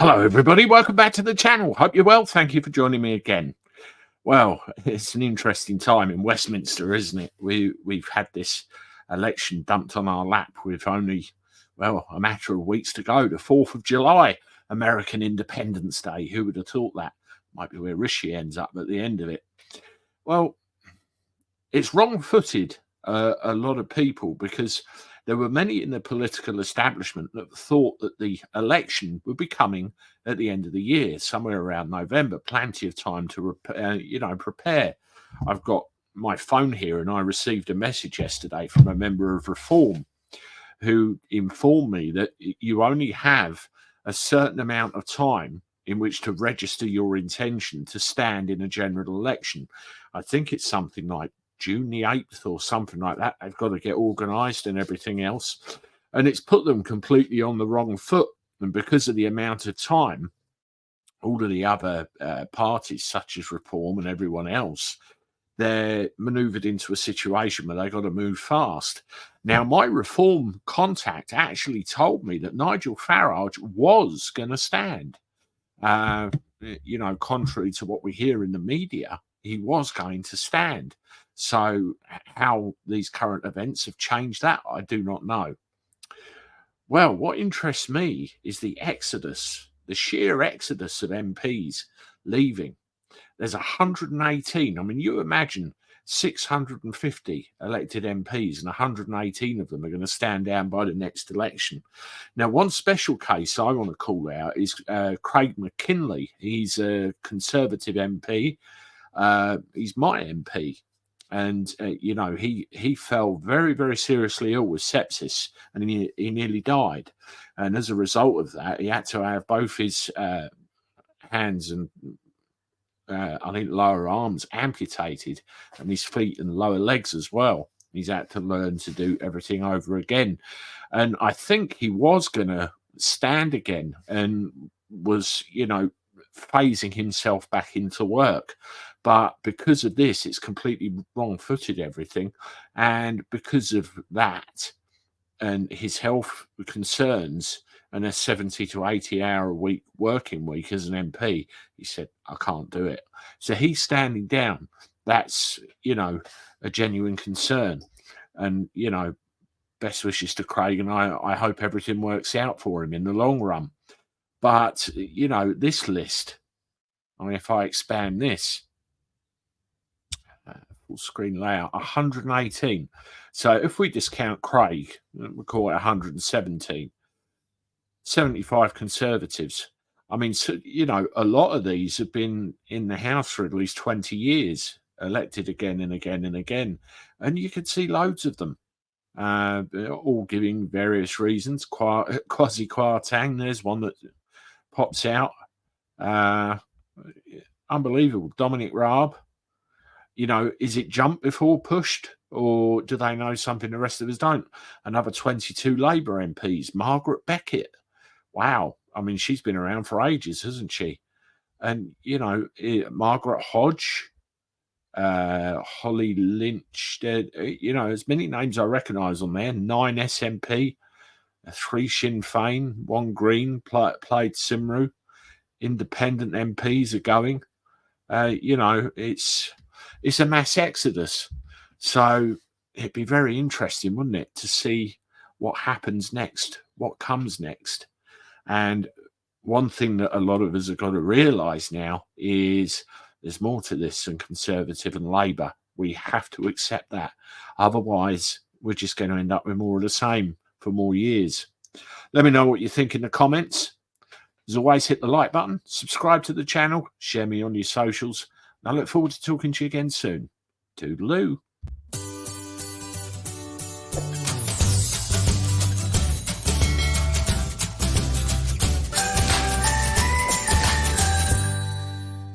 Hello, everybody. Welcome back to the channel. Hope you're well. Thank you for joining me again. Well, it's an interesting time in Westminster, isn't it? We've had this election dumped on our lap with only, well, a matter of weeks to go. The 4th of July, American Independence Day. Who would have thought that? Might be where Rishi ends up at the end of it. Well, it's wrong-footed, a lot of people, because there were many in the political establishment that thought that the election would be coming at the end of the year, somewhere around November. Plenty of time to prepare. I've got my phone here, and I received a message yesterday from a member of Reform who informed me that you only have a certain amount of time in which to register your intention to stand in a general election. I think it's something like June the 8th or something like that. They've got to get organised and everything else. And it's put them completely on the wrong foot. And because of the amount of time, all of the other parties, such as Reform and everyone else, they're manoeuvred into a situation where they've got to move fast. Now, my Reform contact actually told me that Nigel Farage was going to stand. Contrary to what we hear in the media, he was going to stand. So how these current events have changed that, I do not know. Well, what interests me is the exodus, the sheer exodus of MPs leaving. There's 118. I mean, you imagine 650 elected MPs and 118 of them are going to stand down by the next election. Now, one special case I want to call out is Craig McKinley. He's a Conservative MP. He's my MP. And, he fell very, very seriously ill with sepsis, and he nearly died. And as a result of that, he had to have both his hands and I think lower arms amputated, and his feet and lower legs as well. He's had to learn to do everything over again. And I think he was going to stand again and was, phasing himself back into work. But because of this, it's completely wrong-footed, everything. And because of that and his health concerns and a 70 to 80 hour a week working week as an MP, he said, I can't do it. So he's standing down. That's, a genuine concern. And, best wishes to Craig, and I hope everything works out for him in the long run. But, this list, I mean, if I expand this, full screen layout, 118. So if we discount Craig, we'll call it 117. 75 Conservatives. I mean, so, a lot of these have been in the House for at least 20 years, elected again and again and again. And you could see loads of them, all giving various reasons. Kwasi Kwarteng, there's one that pops out. Unbelievable. Dominic Raab. Is it jump before pushed, or do they know something the rest of us don't? Another 22 Labour MPs. Margaret Beckett. Wow. I mean, she's been around for ages, hasn't she? And, Margaret Hodge, Holly Lynch, as many names I recognise on there. 9 SNP, 3 Sinn Féin, 1 Green, played Simru. Independent MPs are going. It's a mass exodus. So it'd be very interesting, wouldn't it, to see what happens next, what comes next. And one thing that a lot of us have got to realise now is there's more to this than Conservative and Labour. We have to accept that. Otherwise, we're just going to end up with more of the same for more years. Let me know what you think in the comments. As always, hit the like button, subscribe to the channel, share me on your socials. And I look forward to talking to you again soon. Toodaloo.